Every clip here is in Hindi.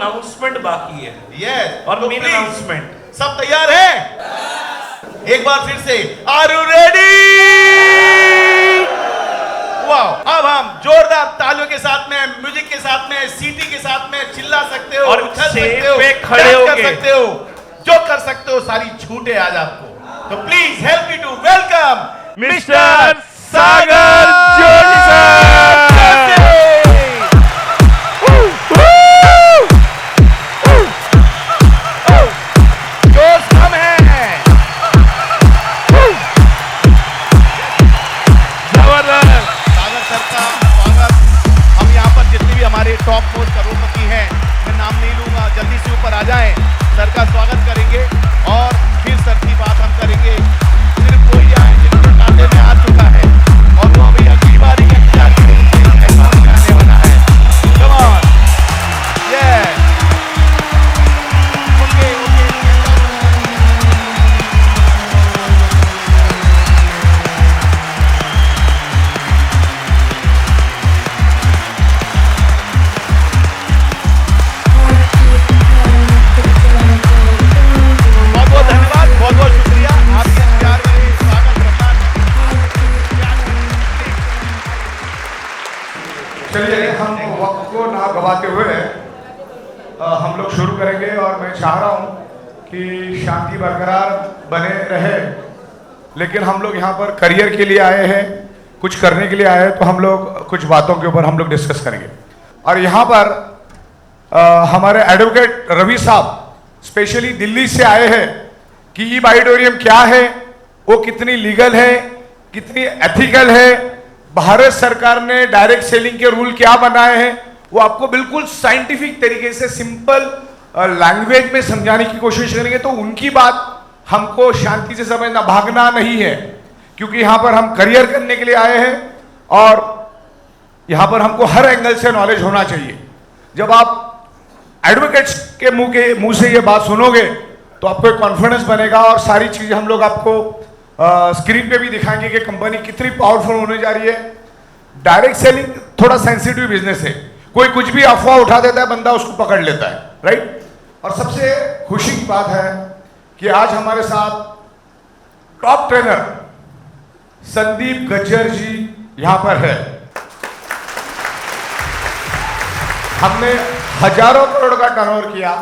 अनाउंसमेंट बाकी है। यस, और तो मेन please, अनाउंसमेंट सब तैयार हैं? एक बार फिर से, आर यू रेडी? वाह! अब हम जोरदार तालियों के साथ में, म्यूजिक के साथ में, सीटी के साथ में चिल्ला सकते हो और उछल सकते स्टेज हो, पे खड़े डांस होके। कर सकते हो, जो कर सकते हो सारी छूटे आज आपको। तो please help me to welcome mister Sagar Joshi sir. जोश कम है। जबरदस्त। सागर सर का स्वागत। हम यहाँ पर जितने भी हमारे टॉप मोस्ट करोड़पति हैं, मैं नाम नहीं लूंगा, जल्दी से ऊपर आ जाएं, सर का स्वागत करेंगे और फिर सर की बात हम करेंगे। सिर्फ कोई आए जिन्होंने कांटे में आ चुका है और वो अभी अगली बारी का इंतजार करने वाला है। Come on, yeah, okay, okay. बहुत बहुत धन्यवाद, बहुत बहुत शुक्रिया आपके प्यार भरे स्वागत सम्मान। चलिए हम वक्त को ना गवाते हुए हम लोग शुरू करेंगे और मैं चाह रहा हूँ कि शांति बरकरार बने रहे, लेकिन हम लोग यहाँ पर करियर के लिए आए हैं, कुछ करने के लिए आए हैं, तो हम लोग कुछ बातों के ऊपर हम लोग डिस्कस करेंगे। और यहाँ पर हमारे एडवोकेट रवि साहब स्पेशली दिल्ली से आए हैं कि ई ऑडिटोरियम क्या है, वो कितनी लीगल है, कितनी एथिकल है, भारत सरकार ने डायरेक्ट सेलिंग के रूल क्या बनाए हैं, वो आपको बिल्कुल साइंटिफिक तरीके से सिंपल लैंग्वेज में समझाने की कोशिश करेंगे। तो उनकी बात हमको शांति से समझना, भागना नहीं है, क्योंकि यहाँ पर हम करियर करने के लिए आए हैं और यहाँ पर हमको हर एंगल से नॉलेज होना चाहिए। जब आप एडवोकेट्स के मुंह से ये बात सुनोगे तो आपको एक कॉन्फिडेंस बनेगा और सारी चीजें हम लोग आपको स्क्रीन पे भी दिखाएंगे कि कंपनी कितनी पावरफुल होने जा रही है। डायरेक्ट सेलिंग थोड़ा सेंसिटिव बिजनेस है, कोई कुछ भी अफवाह उठा देता है, बंदा उसको पकड़ लेता है, राइट। और सबसे खुशी की बात है कि आज हमारे साथ टॉप ट्रेनर संदीप गज्जर जी यहां पर है। हमने हजारों करोड़ का टर्नओवर किया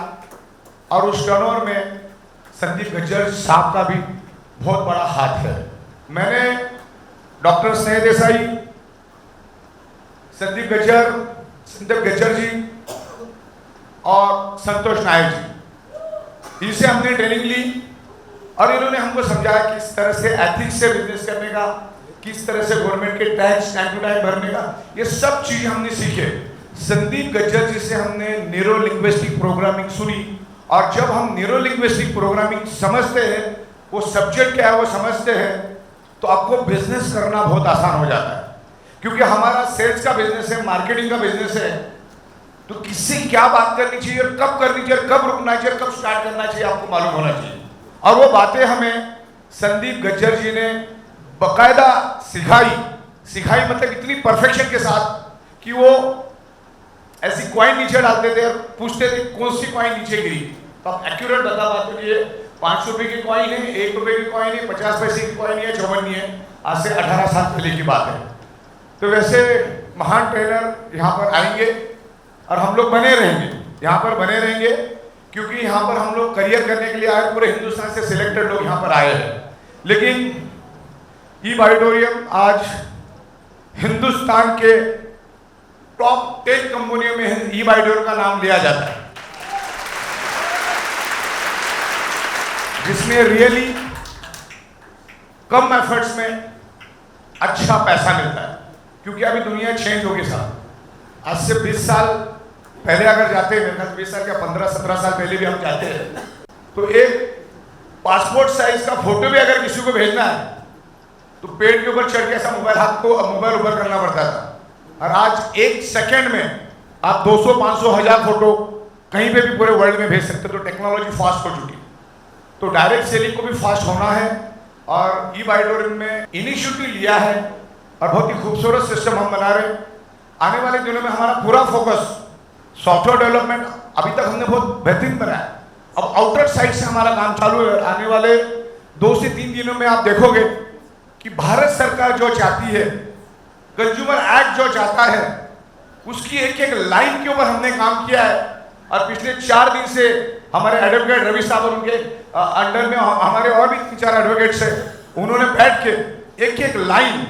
और उस टर्नओवर में संदीप गज्जर साहब का भी बहुत बड़ा हाथ है। मैंने डॉक्टर स्नेह देसाई, संदीप गज्जर जी और संतोष नायक जी, इनसे हमने ट्रेनिंग ली और इन्होंने हमको समझाया किस तरह से एथिक्स से बिजनेस करने का, किस तरह से गवर्नमेंट के टैक्स टाइम टू टाइम भरने का, ये सब चीजें हमने सीखे। संदीप गज्जर जी से हमने न्यूरो लिंग्विस्टिक प्रोग्रामिंग सुनी और जब हम न्यूरो लिंग्विस्टिक प्रोग्रामिंग समझते हैं, वो सब्जेक्ट क्या है वो समझते हैं, तो आपको बिजनेस करना बहुत आसान हो जाता है। क्योंकि हमारा सेल्स का बिजनेस है, मार्केटिंग का बिजनेस है, तो किससे क्या बात करनी चाहिए और कब करनी चाहिए, कब रुकना चाहिए, कब स्टार्ट करना चाहिए, आपको मालूम होना चाहिए। और वो बातें हमें संदीप गज्जर जी ने बकायदा सिखाई मतलब इतनी परफेक्शन के साथ कि वो ऐसी कॉइन नीचे डालते थे और पूछते थे कौन सी कॉइन नीचे गिरी, तो आप एक्यूरेट बता पाते थे ये 5 रुपए की कॉइन है, 1 रुपए की कॉइन है, 50 पैसे की कॉइन है, 54 है। आज से 18 साल पहले की बात है। तो वैसे महान ट्रेनर यहाँ पर आएंगे और हम लोग बने रहेंगे, यहाँ पर बने रहेंगे, क्योंकि यहाँ पर हम लोग करियर करने के लिए आए, पूरे हिंदुस्तान से सिलेक्टेड लोग यहाँ पर आए हैं। लेकिन ई ऑडिटोरियम आज हिंदुस्तान के टॉप 10 कंपनियों में ई ऑडिटोरियम का नाम लिया जाता है, जिसमें रियली कम एफर्ट्स में अच्छा पैसा मिलता है। क्योंकि अभी दुनिया चेंज होगी साहब। आज से 20 साल पहले अगर जाते हैं, मेरे ख्याल 20 साल क्या 15-17 साल पहले भी हम जाते हैं, तो एक पासपोर्ट साइज का फोटो भी अगर किसी को भेजना है तो पेड़ के ऊपर चढ़ के ऐसा मोबाइल ऊपर करना पड़ता था। और आज 1 सेकेंड में आप 200, 500, 1000 फोटो कहीं पे भी पूरे वर्ल्ड में भेज सकते हो। तो टेक्नोलॉजी फास्ट हो चुकी है, तो डायरेक्ट सेलिंग को भी फास्ट होना है और ई ऑडिटोरियम में इनिशिएटिव लिया है और बहुत ही खूबसूरत सिस्टम हम बना रहे हैं। आने वाले दिनों में हमारा पूरा फोकस सॉफ्टवेयर डेवलपमेंट अभी तक हमने बहुत बेहतरीन बनाया। अब आउटर साइड से हमारा काम चालू है। आने वाले 2 से 3 दिनों में आप देखोगे कि भारत सरकार जो चाहती है, कंज्यूमर एक्ट जो चाहता है, उसकी एक एक लाइन के ऊपर हमने काम किया है। और पिछले 4 दिन से हमारे एडवोकेट रवि साहब और उनके अंडर में हमारे और भी 3-4 एडवोकेट्स हैं, उन्होंने बैठ के एक एक लाइन,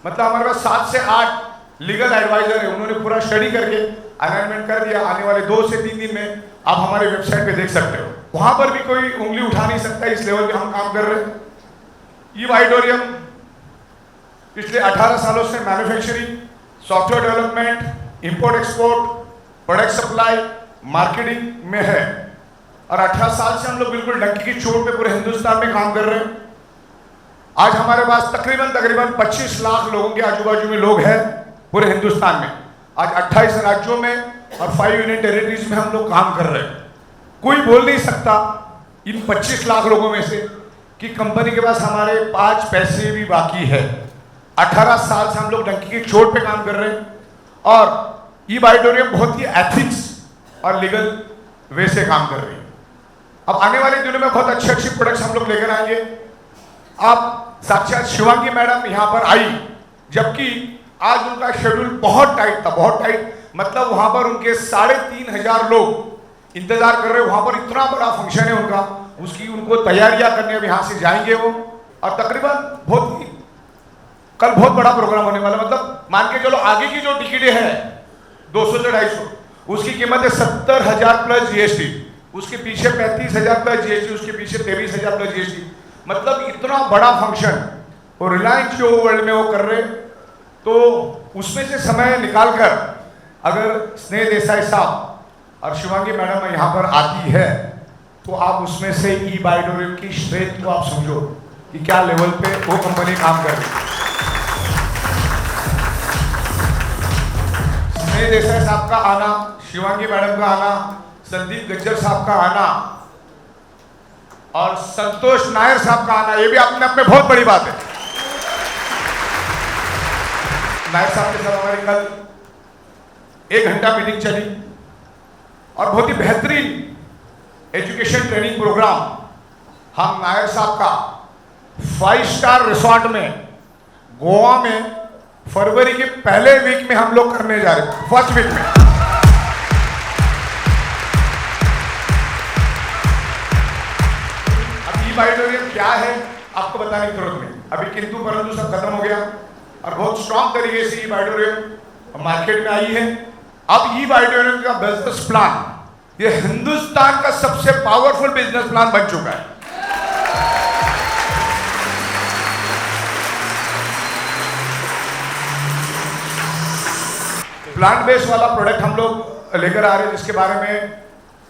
मतलब हमारे पास 7 से 8 लीगल एडवाइजर है, उन्होंने पूरा स्टडी करके अलाइनमेंट कर दिया। आने वाले 2 से 3 दिन में आप हमारे वेबसाइट पे देख सकते हो। वहां पर भी कोई उंगली उठा नहीं सकता, इस लेवल पे हम काम कर रहे हैं। ई ऑडिटोरियम पिछले 18 सालों से manufacturing, software development, import export, product supply, marketing में है। और 18 साल से हम लोग बिल्कुल डंकी की चोट पे पूरे हिंदुस्तान में काम कर रहे हैं। आज हमारे पास तकरीबन 25 लाख लोगों के आजू बाजू में लोग हैं पूरे हिंदुस्तान में। आज 28 राज्यों में और 5 यूनियन टेरिटरीज में हम लोग काम कर रहे हैं। कोई बोल नहीं सकता इन 25 लाख लोगों में से कि कंपनी के पास हमारे 5 पैसे भी बाकी है। 18 साल से हम लोग डंकी की चोट पे काम कर रहे हैं और ई ऑडिटोरियम बहुत ही एथिक्स और लीगल वे से काम कर रही है। अब आने वाले दिनों में बहुत अच्छे प्रोडक्ट्स हम लोग लेकर आएंगे। आप साक्षात शिवांगी मैडम यहाँ पर आई, जबकि आज उनका शेड्यूल बहुत टाइट था, बहुत टाइट मतलब वहां पर उनके 3500 लोग इंतजार कर रहे हैं। वहां पर इतना बड़ा फंक्शन है उनका, उसकी उनको तैयारियां करने, अब यहाँ से जाएंगे वो। और तकरीबन कल बहुत बड़ा प्रोग्राम होने वाला, मतलब मान के चलो आगे की जो टिकटें हैं 200 से 250, उसकी कीमत है 70,000 प्लस जीएसटी, उसके पीछे 35,000 प्लस जीएसटी, उसके पीछे 23,000 प्लस जीएसटी। मतलब इतना बड़ा फंक्शन और रिलायंस जो वर्ल्ड में वो कर रहे, तो उसमें से समय निकालकर अगर स्नेह देसाई साहब और शिवांगी मैडम यहाँ पर आती है, तो आप उसमें से ई ऑडिटोरियम की स्ट्रेंथ को आप समझो कि क्या लेवल पे वो कंपनी काम कर रही है। स्नेह देसाई साहब का आना, शिवांगी मैडम का आना, संदीप गज्जर साहब का आना और संतोष नायर साहब का आना, ये भी अपने आप में बहुत बड़ी बात है। नायर साहब के साथ हमारी कल 1 घंटा मीटिंग चली और बहुत ही बेहतरीन एजुकेशन ट्रेनिंग प्रोग्राम हम नायर साहब का 5 स्टार रिसोर्ट में गोवा में फरवरी के पहले वीक में हम लोग करने जा रहे हैं, फर्स्ट वीक में। अब ई ऑडिटोरियम क्या है आपको बताने की जरूरत नहीं, अभी किंतु परंतु सब खत्म हो गया और बहुत स्ट्रॉन्ग तरीके से ई ऑडिटोरियम मार्केट में आई है। अब ई ऑडिटोरियम का बिजनेस प्लान ये हिंदुस्तान का सबसे पावरफुल बिजनेस प्लान बन चुका है। प्लांट बेस्ड वाला प्रोडक्ट हम लोग लेकर आ रहे हैं, जिसके बारे में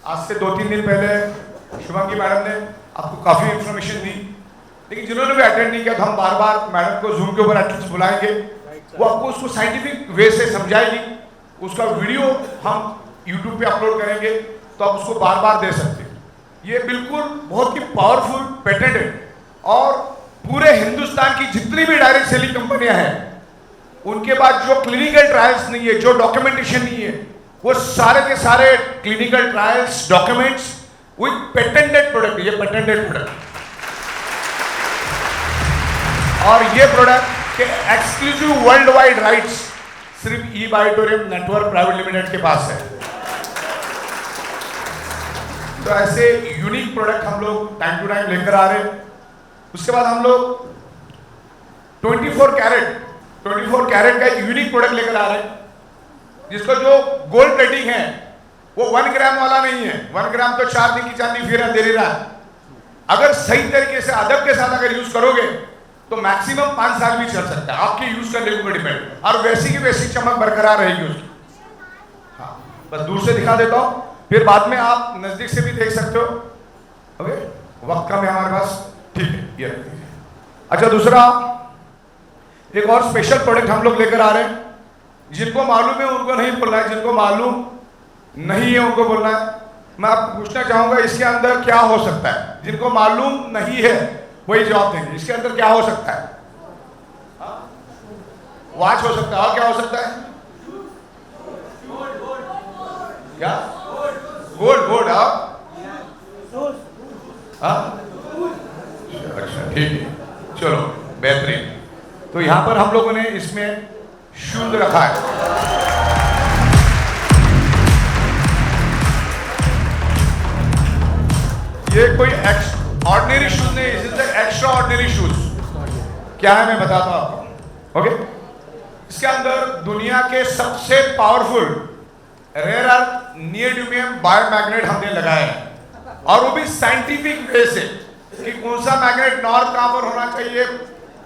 आज से 2-3 दिन पहले शिवांगी मैडम ने आपको काफी इंफॉर्मेशन दी। लेकिन जिन्होंने भी अटेंड नहीं किया तो हम बार बार मैडम को जूम के ऊपर एटलीस्ट बुलाएंगे, वो आपको उसको साइंटिफिक वे से समझाएगी। उसका वीडियो हम यूट्यूब पे अपलोड करेंगे तो आप उसको बार बार दे सकते हैं। ये बिल्कुल बहुत ही पावरफुल पेटेंट है और पूरे हिंदुस्तान की जितनी भी डायरेक्ट सेलिंग कंपनियां हैं उनके पास जो क्लिनिकल ट्रायल्स नहीं है, जो डॉक्यूमेंटेशन नहीं है, वो सारे के सारे clinical trials documents with patented product, ये पेटेंटेड प्रोडक्ट। और ये प्रोडक्ट के एक्सक्लूसिव वर्ल्ड वाइड राइट्स सिर्फ ई ऑडिटोरियम नेटवर्क प्राइवेट लिमिटेड के पास है। तो ऐसे यूनिक प्रोडक्ट हम लोग टाइम टू टाइम लेकर आ रहे हैं। उसके बाद हम लोग 24 कैरेट का एक यूनिक प्रोडक्ट लेकर आ रहे हैं, जिसका जो गोल्ड प्लेटिंग है वो 1 ग्राम वाला नहीं है। 1 ग्राम तो 4 दिन की चांदी फिर अंधेरी रात। अगर सही तरीके से अदब के साथ अगर यूज करोगे तो मैक्सिमम 5 साल भी चल सकता है, आपके यूज करने के ऊपर डिपेंड, और वैसी की वैसी चमक बरकरार रहेगी उसकी। हाँ, बस दूर से दिखा देता हूं, फिर बाद में आप नजदीक से भी देख सकते हो। ओके, वक्त कम है हमारे पास, ठीक है, ये रखिए। अच्छा, दूसरा एक और स्पेशल प्रोडक्ट हम लोग लेकर आ रहे हैं। जिनको मालूम है उनको नहीं बोलना है, जिनको मालूम नहीं है उनको बोलना है। मैं आपको पूछना चाहूंगा इसके अंदर क्या हो सकता है। जिनको मालूम नहीं है वही जवाब देंगे। इसके अंदर क्या हो सकता है? वॉच हो सकता है, और क्या हो सकता है? क्या गोल्ड गोल्ड अच्छा ठीक है, चलो बेहतरीन। तो यहाँ पर हम लोगों ने इसमें शूज रखा है। ये कोई ऑर्डिनरी शूज नहीं, इज एक्स्ट्रा ऑर्डिनरी शूज। क्या है मैं बताता हूं आपको। ओके, इसके अंदर दुनिया के सबसे पावरफुल रेयर अर्थ नियोडिमियम बायोमैग्नेट हमने लगाए हैं, और वो भी साइंटिफिक वे से कि कौन सा मैग्नेट नॉर्थ कहां पर होना चाहिए,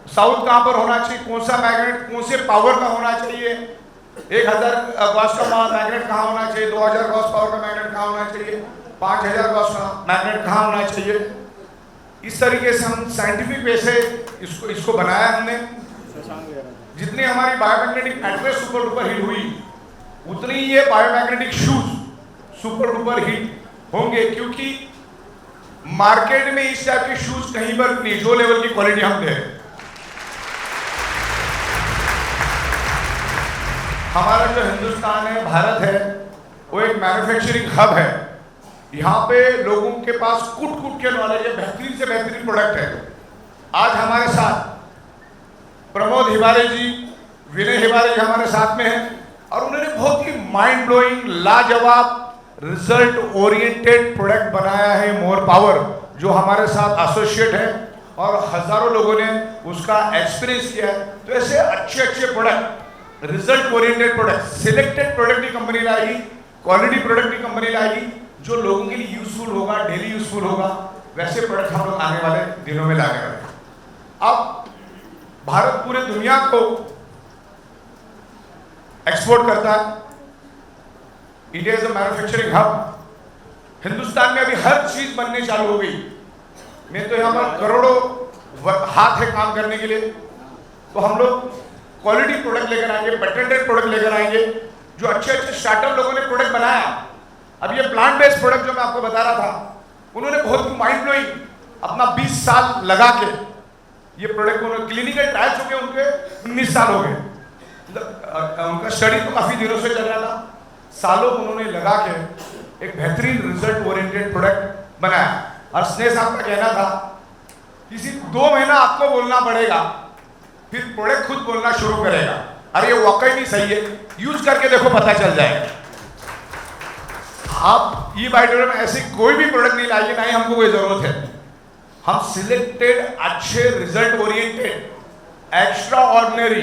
साउथ कहां पर होना चाहिए, कौन सा मैग्नेट कौन से पावर का होना चाहिए, 1000 गॉस का मैग्नेट कहां होना चाहिए, 2000 गॉस पावर का मैग्नेट कहां होना चाहिए, 5000 गॉस का मैग्नेट कहां होना चाहिए। इस तरीके से हम साइंटिफिक वे से इसको बनाया हमने। जितनी हमारी biomagnetic mattress super duper hit हुई, उतनी ये biomagnetic shoes super duper hit होंगे, क्योंकि मार्केट में इस टाइप के शूज कहीं पर नहीं जो लेवल की क्वालिटी हम दे रहे हैं। हमारा जो हिंदुस्तान है, भारत है, वो एक मैन्युफैक्चरिंग हब है। यहाँ पे लोगों के पास कुट के नॉलेज है, बेहतरीन से बेहतरीन प्रोडक्ट है। आज हमारे साथ प्रमोद हिबारे जी, विनय हिबारे जी हमारे साथ में हैं, और उन्होंने बहुत ही माइंड ब्लोइंग, लाजवाब, रिजल्ट ओरिएंटेड प्रोडक्ट बनाया है, मोर पावर, जो हमारे साथ एसोसिएट है, और हजारों लोगों ने उसका एक्सपीरियंस किया है। तो ऐसे अच्छे product, result oriented product, selected product की कंपनी लाएगी, क्वालिटी प्रोडक्ट की कंपनी लाएगी, जो लोगों के लिए यूजफुल होगा, डेली यूजफुल होगा। वैसे प्रोडक्ट हम लोग आने वाले दिनों में लाने वाले हैं। अब भारत पूरे दुनिया को एक्सपोर्ट करता है, India is a manufacturing hub. Hindustan में अभी हर चीज बनने चालू हो गई। मैं तो यहाँ पर करोड़ों हाथ है काम करने के लिए। तो हम लोग क्वालिटी प्रोडक्ट लेकर आएंगे, पेटेंटेड प्रोडक्ट लेकर आएंगे, जो अच्छे स्टार्टअप लोगों ने प्रोडक्ट बनाया। अब ये प्लांट बेस्ड प्रोडक्ट जो मैं आपको बता रहा था, उन्होंने बहुत माइंड ब्लोइंग अपना 20 साल लगा के ये प्रोडक्ट को, क्लिनिकल ट्रायल्स हो गए उनके 19 साल हो गए। उनका स्टडी तो काफी दिनों से चल रहा था, सालों उन्होंने लगा के एक बेहतरीन रिजल्ट ओरिएंटेड प्रोडक्ट बनाया। और स्नेह साहब का कहना था किसी 2 महीना आपको बोलना पड़ेगा, फिर प्रोडक्ट खुद बोलना शुरू करेगा। अरे ये वाकई नहीं सही है, यूज करके देखो, पता चल जाएगा। आप ई बाइडर में ऐसी कोई भी प्रोडक्ट नहीं लाइए, ना ही हमको कोई जरूरत है। हम सिलेक्टेड, अच्छे, result oriented, extra ordinary,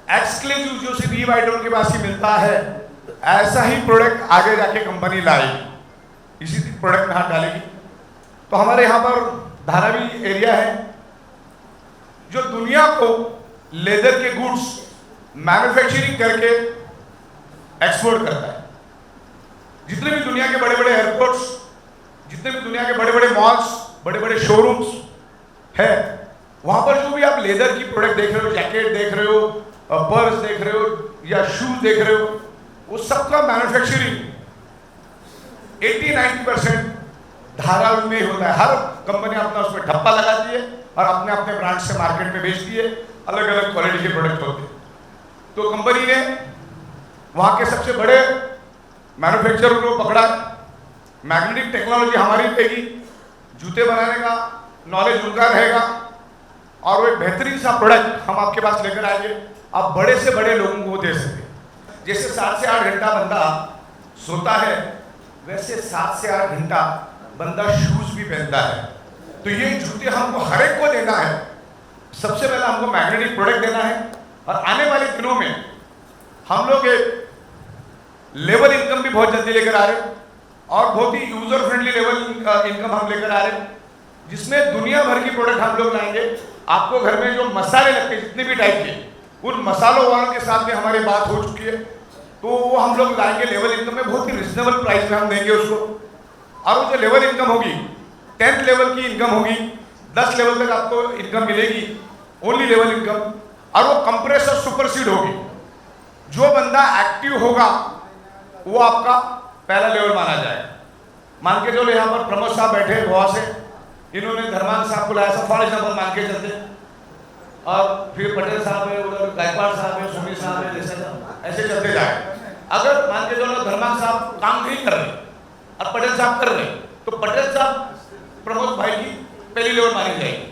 exclusive जो सिर्फ ई बाइडर के पास ही मिलता है, ऐसा ही प्रोडक्ट आगे जाके कंपनी लाएगी, इसी प्रोडक्ट में हाथ डालेगी। तो हमारे यहाँ पर धारावी एरिया है जो दुनिया को लेदर के गुड्स मैन्युफैक्चरिंग करके एक्सपोर्ट करता है। जितने भी दुनिया के बड़े बड़े एयरपोर्ट्स, जितने भी दुनिया के बड़े बड़े मॉल्स, बड़े बड़े शोरूम्स है, वहां पर जो भी आप लेदर की प्रोडक्ट देख रहे हो, जैकेट देख रहे हो, पर्स देख रहे हो या शूज देख रहे हो, वो सबका मैन्युफैक्चरिंग 80-90% धारावी में होता है। हर कंपनी अपना उसमें ठप्पा लगाती है और अपने अपने ब्रांड से मार्केट में बेचती है, अलग अलग क्वालिटी के प्रोडक्ट होते हैं। तो कंपनी ने वहां के सबसे बड़े मैन्युफैक्चरर को पकड़ा, मैग्नेटिक टेक्नोलॉजी हमारी रहेगी, जूते बनाने का नॉलेज उनका रहेगा, और वो एक बेहतरीन सा प्रोडक्ट हम आपके पास लेकर आएंगे, आप बड़े से बड़े लोगों को दे सकें। जैसे 7 से 8 घंटा बंदा सोता है, वैसे 7 से 8 घंटा बंदा शूज भी पहनता है। तो ये जूते हमको हर एक को देना है। सबसे पहले हमको मैग्नेटिक प्रोडक्ट देना है, और आने वाले दिनों में हम लोग एक लेवल इनकम भी बहुत जल्दी लेकर आ रहे हैं, और बहुत ही यूजर फ्रेंडली लेवल इनकम हम लेकर आ रहे हैं, जिसमें दुनिया भर की प्रोडक्ट हम लोग लाएंगे। आपको घर में जो मसाले लगते हैं जितने भी टाइप के, उन मसालों वालों के साथ में हमारी बात हो चुकी है, तो वो हम लोग लाएंगे लेवल इनकम में, बहुत ही रिजनेबल प्राइस में हम देंगे उसको। और वो जो लेवल इनकम होगी, 10th लेवल की इनकम होगी, 10 लेवल तक आपको इनकम मिलेगी, ओनली लेवल इनकम, और वो कंप्रेसर सुपरसीड होगी। जो बंदा एक्टिव होगा वो आपका पहला लेवल माना जाएगा। मान के चलो यहाँ पर प्रमोद साहब बैठे गोवा से, इन्होंने धर्मान साहब को लाया, फॉर एग्जाम्पल मान के चलते, और फिर पटेल साहब है, उधर गायकवाड़ साहब है, सुनील साहब है, ऐसे चलते जाए। अगर मान के चलो धर्मा साहब काम नहीं कर रहे और पटेल साहब कर रहे, तो पटेल साहब प्रमोद भाई की पहली लेवल मानी जाएगी।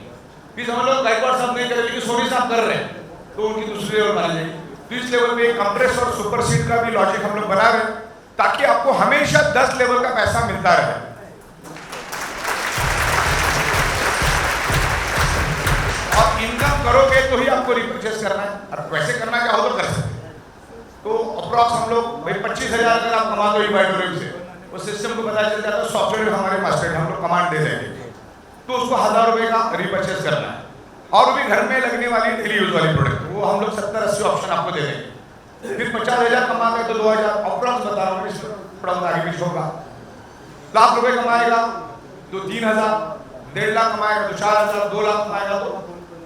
फिर हम लोग गायकवाड़ साहब नहीं कर रहे लेकिन सोनी साहब कर रहे हैं, तो उनकी दूसरी लेवल मानी जाएगी। तो इस लेवल पे कंप्रेस और सुपर सीड का भी लॉजिक हम लोग बना रहे हैं, ताकि आपको हमेशा 10 लेवल का पैसा मिलता रहे। और इनकम करोगे तो ही आपको रिपर्चेस करना है, और वैसे करना चाहो तो कर सकते हैं। तो अप्रॉक्स हम लोग भाई 25,000 अगर आप कमा दो बायोडोरियम से, वो सिस्टम को पता चल जाता है, सॉफ्टवेयर हमारे पास है, हम लोग कमांड दे देंगे, तो उसको 1000 रुपए का रिपर्चेस करना है। और वो भी घर में लगने वाली डेली यूज वाली प्रोडक्ट, वो हम लोग 70-80 ऑप्शन आपको दे देंगे। फिर 50,000 कमा गए तो 2,000 अप्रॉक्स बता रहा हूँ, थोड़ा आगे पीछे होगा। लाख रुपए कमाएगा तो 3,000, 1.5 लाख कमाएगा तो 4,000, 2 लाख कमाएगा तो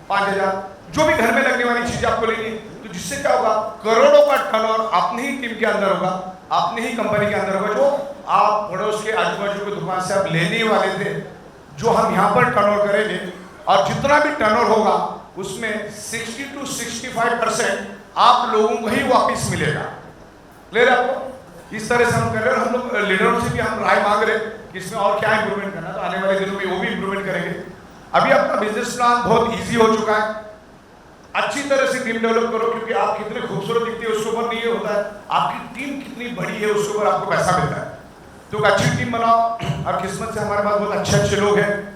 5,000, जो भी घर में लगने वाली चीजें आपको लेनी है। तो जिससे क्या होगा, करोड़ों का टर्नओवर अपनी ही टीम के अंदर होगा, अपनी ही कंपनी के अंदर होगा, जो आप पड़ोस के आजू बाजू की दुकान से आप लेने वाले थे, जो हम यहाँ पर टर्नओवर करेंगे। और जितना भी टर्नओवर होगा उसमें 60 to 65% आप लोगों को ही वापस मिलेगा। ले रहे आपको, इस तरह से हम कर रहे हैं। और हम लोग लीडरों से भी हम राय मांग रहे हैं कि इसमें और क्या इंप्रूवमेंट करना है, तो आने वाले दिनों में वो भी इंप्रूवमेंट करेंगे। अभी आपका बिजनेस प्लान बहुत ईजी हो चुका है, अच्छी तरह से टीम डेवलप करो, क्योंकि आप कितने खूबसूरत दिखते हैं उसके ऊपर नहीं होता है, आपकी टीम कितनी बड़ी है उसके ऊपर आपको पैसा मिलता है। तो एक अच्छी टीम बनाओ, और किस्मत से हमारे पास बहुत अच्छे लोग हैं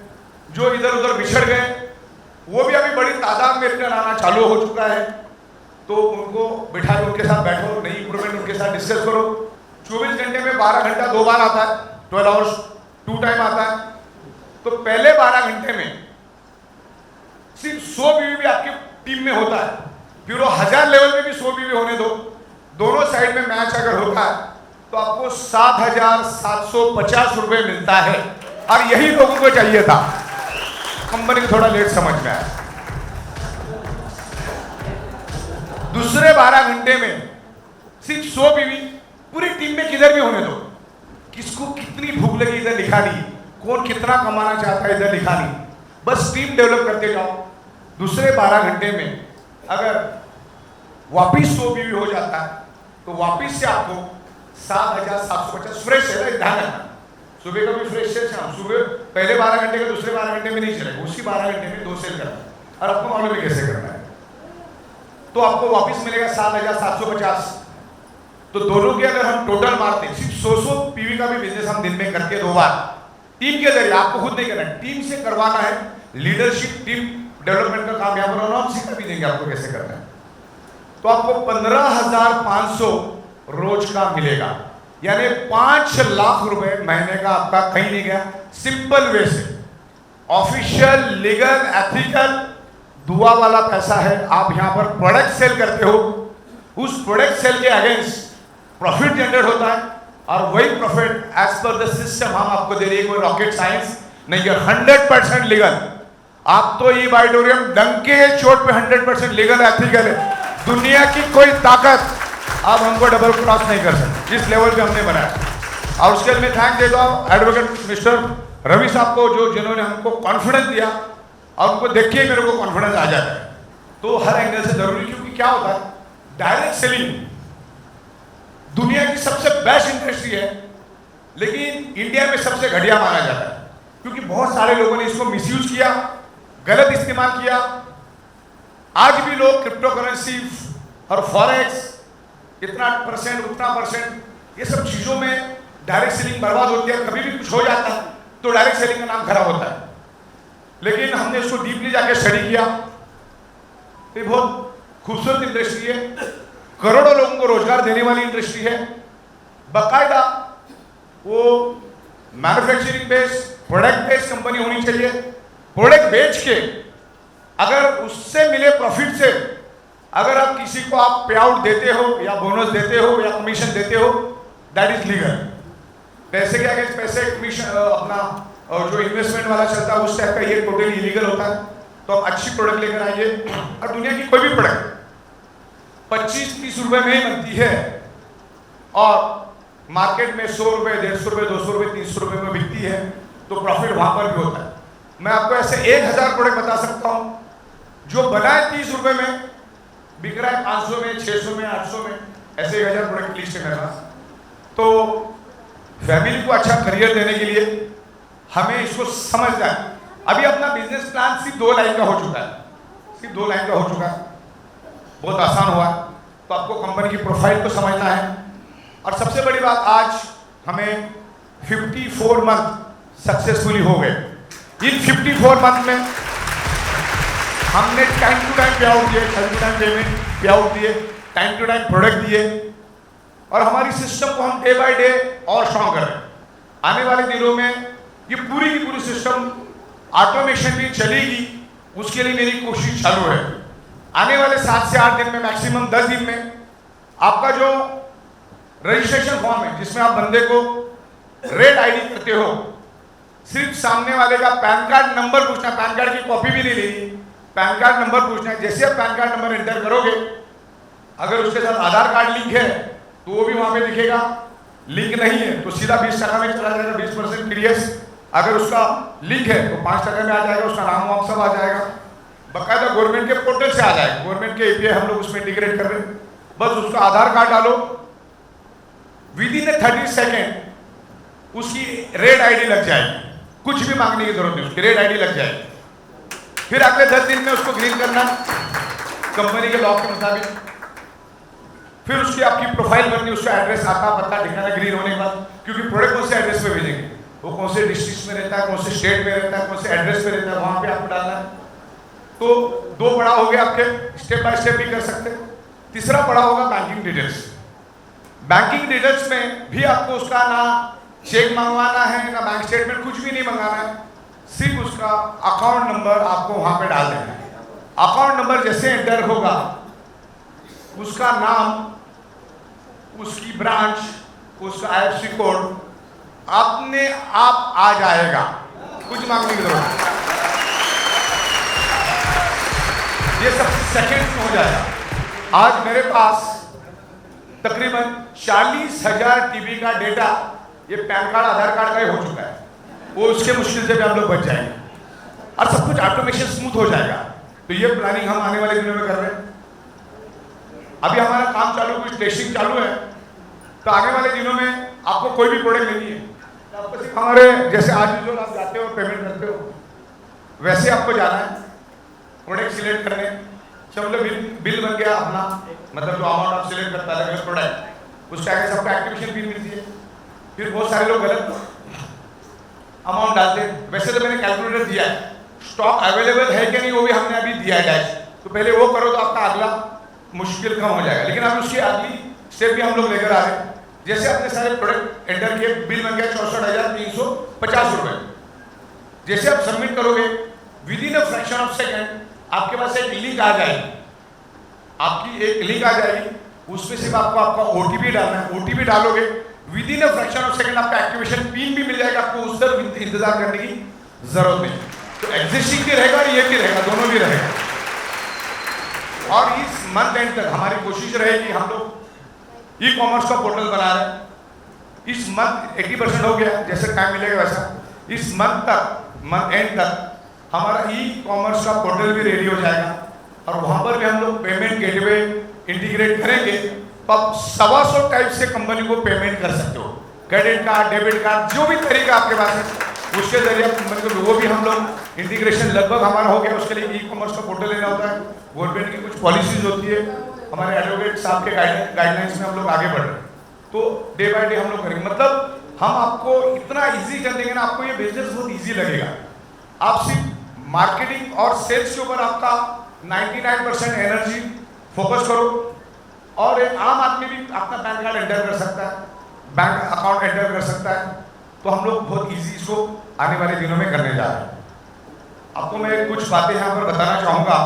जो इधर उधर बिछड़ गए, वो भी अभी बड़ी तादाद में रिटर्न आना चालू हो चुका है। तो उनको बिठा के उनके साथ बैठो, नई इंप्रूवमेंट उनके साथ डिस्कस करो। 24 घंटे में 12 घंटा 2 बार आता है, 12 आवर्स 2 टाइम आता है। तो पहले 12 घंटे में सिर्फ 100 बीवी भी आपकी टीम में होता है, फिर वो 1000 लेवल में भी 100 बीवी होने दो, दोनों साइड में मैच अगर होता है तो आपको 7,750 रुपए मिलता है। और यही लोगों को चाहिए था, कंपनी को थोड़ा लेट समझ में आया। दूसरे 12 घंटे में सिर्फ 100 बीवी पूरी टीम में किधर भी होने दो, किसको कितनी भूख लगी इधर लिखा नहीं, कौन कितना कमाना चाहता है इधर लिखा नहीं, बस टीम डेवलप करते जाओ। दूसरे 12 घंटे में अगर वापिस 100 बीवी हो जाता है तो वापिस से आपको 7,750 फ्रेश है। ध्यान रखना, सुबह का भी फ्रेश सेल, सुबह पहले 12 घंटे का दूसरे 12 घंटे में नहीं चलेगा, उसी 12 घंटे में 2 सेल करना है। और आपको मालूम है कैसे करना है, तो आपको वापस मिलेगा 7,750। तो दोनों के अगर हम टोटल मारते, सिर्फ 100 पीवी का भी बिजनेस हम दिन में करके 2 बार टीम के जरिए, आपको खुद नहीं करना है, टीम से करवाना है। लीडरशिप टीम डेवलपमेंट का काम यहाँ पर होना, हम सिखा भी देंगे आपको कैसे करना है। तो आपको 15,500 रोज का मिलेगा, यानी 5 लाख रुपए महीने का आपका कहीं नहीं गया। सिंपल वे से ऑफिशियल, लीगल, एथिकल, दुआ वाला पैसा है। आप यहाँ पर प्रोडक्ट सेल करते हो, उस प्रोडक्ट सेल के अगेंस्ट प्रॉफिट जनरेट होता है, और वही profit as per the system हम आपको दे रही है। कोई रॉकेट साइंस नहीं है, 100% लीगल। आप तो ये बायोडोरियम डंके चोट पे 100% लीगल एथिकल है। दुनिया की कोई ताकत अब हमको डबल क्रॉस नहीं कर सकती, जिस लेवल पे हमने बनाया। और उसके लिए मैं थैंक देता हूँ एडवोकेट मिस्टर रवि साहब को, जो जिन्होंने हमको कॉन्फिडेंस दिया, और उनको देख के मेरे को कॉन्फिडेंस आ जाता है। तो हर एंगल से जरूरी, क्योंकि क्या होता है, डायरेक्ट सेलिंग दुनिया की सबसे बेस्ट इंडस्ट्री है, लेकिन इंडिया में सबसे घटिया माना जाता है, क्योंकि बहुत सारे लोगों ने इसको मिसयूज किया, गलत इस्तेमाल किया। आज भी लोग क्रिप्टो करेंसी और फॉरेक्स, इतना परसेंट उतना परसेंट, ये सब चीजों में डायरेक्ट सेलिंग बर्बाद होती है। कभी भी कुछ हो जाता है तो डायरेक्ट सेलिंग का नाम खराब होता है। लेकिन हमने इसको डीपली जाके स्टडी किया, ये बहुत खूबसूरत इंडस्ट्री है, करोड़ों लोगों को रोजगार देने वाली इंडस्ट्री है। बाकायदा वो manufacturing based, product based company होनी चाहिए। प्रोडक्ट बेच के अगर उससे मिले प्रॉफिट से अगर आप किसी को आप पे आउट देते हो, या बोनस देते हो, या कमीशन देते हो, दैट इज लीगल। पैसे के आगे पैसे, कमीशन, अपना जो इन्वेस्टमेंट वाला चलता है उस टाइप का, ये टोटली इलीगल होता है। तो आप अच्छी प्रोडक्ट लेकर आइए, और दुनिया की कोई भी प्रोडक्ट 25-30 रुपए में ही बनती है, और मार्केट में 100 रुपए, 150 रुपए, 200 रुपए, 300 रुपए में बिकती है, तो प्रॉफिट वहां पर भी होता है। मैं आपको ऐसे 1000 प्रोडक्ट बता सकता हूं, जो बनाए 30 रुपए में बिक रहा है 500 में, 600 में, 800 में। ऐसे 1000 प्रोडक्ट की लिस्ट है मेरे पास। तो फैमिली को अच्छा करियर देने के लिए हमें इसको समझना है। अभी अपना बिजनेस प्लान सिर्फ 2 लाइन का हो चुका है, सिर्फ 2 लाइन का हो चुका है, बहुत आसान हुआ है। तो आपको कंपनी की प्रोफाइल को समझना है। और सबसे बड़ी बात, आज हमें 54 मंथ सक्सेसफुली हो गए। इन 54 मंथ में हमने टाइम टू टाइम पे आउट दिए, टाइम टू टाइम पेमेंट पे आउट दिए, टाइम टू टाइम प्रोडक्ट दिए, और हमारी सिस्टम को हम डे बाय डे और स्ट्रॉन्ग कर रहे हैं। आने वाले दिनों में ये पूरी की पूरी सिस्टम ऑटोमेशन भी चलेगी, उसके लिए मेरी कोशिश चालू है। आने वाले 7 से 8 दिन में, मैक्सिमम 10 दिन में, आपका जो रजिस्ट्रेशन फॉर्म है जिसमें आप बंदे को रेड आईडी करते हो, सिर्फ सामने वाले का पैन कार्ड नंबर पूछना, पैन कार्ड की कॉपी भी नहीं लेनी, पैन कार्ड नंबर पूछना है। जैसे आप पैन कार्ड नंबर एंटर करोगे, अगर उसके साथ आधार कार्ड लिंक है तो वो भी वहां पे दिखेगा, लिंक नहीं है तो सीधा 20 टका में चला जाएगा, 20% TDS। अगर उसका लिंक है तो 5 टका में आ जाएगा, उसका नाम वाम सब आ जाएगा, बकायदा गवर्नमेंट के पोर्टल से आ जाएगा। गवर्नमेंट के API हम लोग उसमें इंटीग्रेट कर रहे हैं। बस उसका आधार कार्ड डालो, विदिन 30 सेकेंड उसकी रेड आईडी लग जाएगी, कुछ भी मांगने की जरूरत नहीं, उसकी रेड आईडी लग जाएगी। फिर अगले 10 दिन में उसको ग्रीन करना कंपनी के लॉ के मुताबिक। फिर उसकी आपकी प्रोफाइल बननी, उसका एड्रेस, आता पता दिखाना ग्रीन होने के बाद, क्योंकि प्रोडक्ट कौन से एड्रेस पे भेजेंगे, वो कौन से डिस्ट्रिक्ट में रहता है, कौन से स्टेट में रहता है, कौन से एड्रेस पे रहता है, वहां पे आपको डालना है। तो 2 पड़ा हो गया आपके, स्टेप बाय स्टेप भी कर सकते हैं। तीसरा पड़ा होगा बैंकिंग डिटेल्स। बैंकिंग डिटेल्स में भी आपको उसका ना चेक मंगवाना है, ना बैंक स्टेटमेंट, कुछ भी नहीं मंगाना है, सिर्फ उसका अकाउंट नंबर आपको वहां पे डाल देना है। अकाउंट नंबर जैसे एंटर होगा, उसका नाम, उसकी ब्रांच, उसका IFSC कोड अपने आप आ जाएगा, कुछ मांगने की जरूरत नहीं। ये सब सेकंड में हो जाएगा। आज मेरे पास तकरीबन 40,000 TB का डेटा, ये पैन कार्ड आधार कार्ड का ही हो चुका है, वो उसके मुश्किल से भी हम लोग बच जाएंगे और सब कुछ ऑटोमेशन स्मूथ हो जाएगा। तो ये प्लानिंग हम आने वाले दिनों में कर रहे हैं। अभी हमारा काम चालू, कुछ टेस्टिंग चालू है, तो आने वाले दिनों में आपको कोई भी प्रोडक्ट लेनी है, आपको सिर्फ हमारे जैसे आज यूजुअल आप जाते हो पेमेंट करते हो, वैसे आपको जाना है, प्रोडक्ट सिलेक्ट करने। चलो बिल बन गया अपना, मतलब जो अमाउंट आप सिलेक्ट करता है प्रोडक्ट, उसके आगे सबको एक्टिवेशन बिल मिलती है। फिर बहुत सारे लोग गलत अमाउंट डालते हैं। वैसे तो मैंने कैलकुलेटर दिया है, स्टॉक अवेलेबल है कि नहीं वो भी हमने अभी दिया है डैश, तो पहले वो करो तो आपका अगला मुश्किल कम हो जाएगा। लेकिन अभी उसकी अगली स्टेप भी हम लोग लेकर आ रहे हैं। जैसे अपने सारे प्रोडक्ट एंटर किए, बिल बन गया 64,350 रुपए। जैसे आप सबमिट करोगे, within a fraction of second आपके पास एक लिंक आ जाएगी, आपकी एक लिंक आ जाएगी, उसमें सिर्फ आपको आपका OTP डालना है। OTP डालोगे, within a fraction of second आपका एक्टिवेशन पिन भी मिल जाएगा, आपको उस तरफ इंतजार करने की जरूरत नहीं। तो एग्जिस्टिंग भी रहेगा और ये भी रहेगा, दोनों भी रहेगा। और इस मंथ एंड तक हमारी कोशिश रहेगी, हम लोग ई-कॉमर्स का पोर्टल बना रहे हैं। इस मंथ 80% हो गया, जैसे टाइम मिलेगा वैसा। इस मंथ तक, मंथ एंड तक हमारा ई-कॉमर्स का पोर्टल भी रेडी हो जाएगा, और वहां पर भी हम लोग पेमेंट गेटवे इंटीग्रेट करेंगे। तो आप 125 टाइप से कंपनी को पेमेंट कर सकते हो, क्रेडिट कार्ड, डेबिट कार्ड, जो भी तरीका आपके पास है, उसके जरिए कंपनी को, वो भी हम लोग इंटीग्रेशन लगभग हमारा हो गया। उसके लिए ई-कॉमर्स का पोर्टल लेना होता है, गवर्नमेंट की कुछ पॉलिसीज होती है, हमारे एडवोकेट साहब के गाइडलाइंस में हम लोग आगे बढ़ रहे हैं। तो डे बाय डे हम लोग करेंगे, मतलब हम आपको इतना इजी कर देंगे ना, आपको ये बिजनेस बहुत इजी लगेगा। आप सिर्फ मार्केटिंग और सेल्स के ऊपर आपका 99% एनर्जी फोकस करो, और एक आम आदमी भी अपना पैन कार्ड एंटर कर सकता है, बैंक अकाउंट एंटर कर सकता है। तो हम लोग बहुत इजी इसको आने वाले दिनों में करने जा रहे हैं। आपको मैं कुछ बातें यहाँ पर बताना चाहूँगा।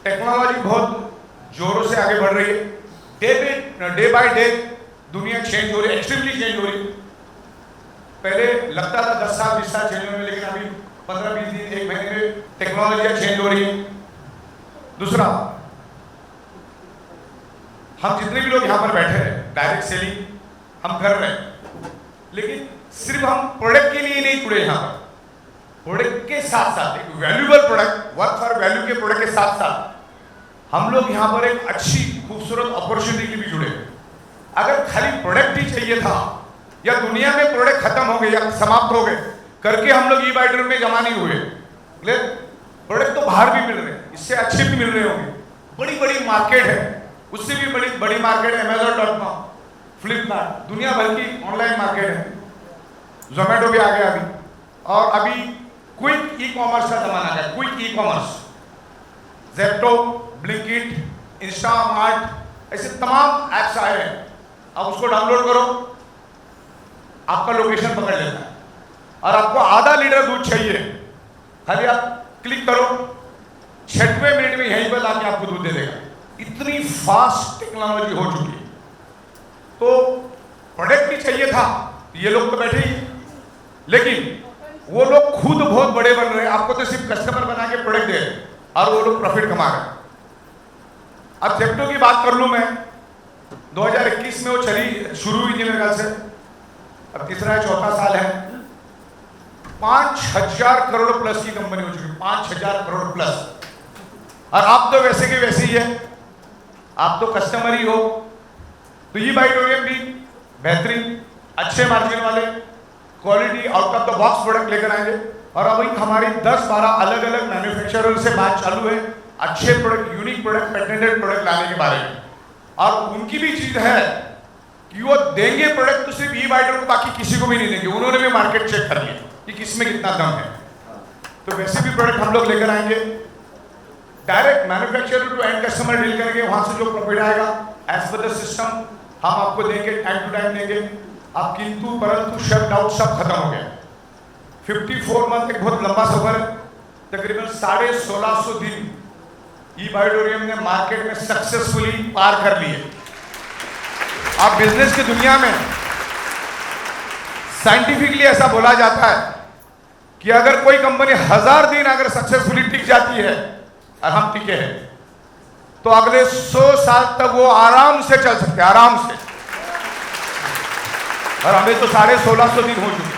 टेक्नोलॉजी बहुत जोरों से आगे बढ़ रही है, डे बाय डे दुनिया चेंज हो रही है, एक्सट्रीमली चेंज हो रही है। पहले लगता था 10 साल 20 साल चेंज होने में, लेकिन अभी 15-20 दिन, 1 महीने में टेक्नोलॉजी चेंज हो रही है। दूसरा, हम जितने भी लोग यहाँ पर बैठे हैं, डायरेक्ट सेलिंग हम कर रहे हैं, लेकिन सिर्फ हम प्रोडक्ट के लिए नहीं जुड़े। यहाँ पर प्रोडक्ट के साथ साथ एक valuable product, worth for value के प्रोडक्ट के साथ साथ हम लोग यहाँ पर एक अच्छी खूबसूरत अपॉर्चुनिटी के लिए भी जुड़े। अगर खाली प्रोडक्ट ही चाहिए था या दुनिया में प्रोडक्ट खत्म हो गए या समाप्त हो गए करके हम लोग ई-बाइडर में जमा नहीं हुए। प्रोडक्ट तो बाहर भी मिल रहे हैं, इससे अच्छे भी मिल रहे होंगे। बड़ी बड़ी मार्केट है, उससे भी बड़ी बड़ी मार्केट है Amazon.com, फ्लिपकार्ट, दुनिया भर की ऑनलाइन मार्केट है। जोमेटो भी आ गया अभी, और अभी क्विक ई कॉमर्स का जमाना है। Quick e commerce, Zepto, Blinkit, Instamart, ऐसे तमाम ऐप्स आए हैं। आप उसको डाउनलोड करो, आपका लोकेशन पकड़ लेता है, और आपको आधा लीटर दूध चाहिए, खाली आप क्लिक करो, 6वें मिनट में यहीं पर लाके आपको दूध दे देगा। इतनी फास्ट टेक्नोलॉजी हो चुकी है। तो प्रोडक्ट भी चाहिए था, ये लोग तो बैठे ही, लेकिन वो लोग खुद बहुत बड़े बन रहे हैं। आपको तो सिर्फ कस्टमर बना के प्रोडक्ट दे रहे और वो लोग प्रॉफिट कमा रहे हैं। अब जेप्टो की बात कर लूं मैं, 2021 में वो चली शुरू हुई थी मेरे ख्याल से, अब तीसरा या चौथा साल है। 5,000 करोड़ प्लस की कंपनी हो चुकी है, 5,000 करोड़ प्लस। और आप तो वैसे के वैसे ही है, आप तो कस्टमर ही हो। तो ई-बाइडोरियम भी बेहतरीन, अच्छे मार्जिन वाले, quality out of the box product लेकर आएंगे। और अभी हमारी 10-12 अलग अलग मैन्युफैक्चरर से बात चालू है, अच्छे product, unique product, patented product लाने के बारे में। और उनकी भी चीज है कि वो देंगे प्रोडक्ट तो सिर्फ ई-बाइडर को, बाकी किसी को भी नहीं देंगे। उन्होंने भी मार्केट चेक कर लिया कि किसमें कितना दम है। तो वैसे भी प्रोडक्ट हम लोग लेकर आएंगे, direct manufacturer to end customer deal करेंगे। वहां से जो प्रॉफिट आएगा एज पर द सिस्टम हम आपको देंगे, टाइम टू टाइम देंगे। अब किंतु परंतु शट डाउन सब खत्म हो गया। 54 मंथ एक बहुत लंबा सफर है, तकरीबन 1650 दिन ई-बाइडोरियम ने मार्केट में सक्सेसफुली पार कर लिए। आप बिजनेस की दुनिया में साइंटिफिकली ऐसा बोला जाता है कि अगर कोई कंपनी 1000 दिन अगर सक्सेसफुली टिक जाती है और हम टिके हैं, तो अगले 100 साल तक वो आराम से चल सकते हैं, आराम से। और हमें तो 1650 दिन हो चुके,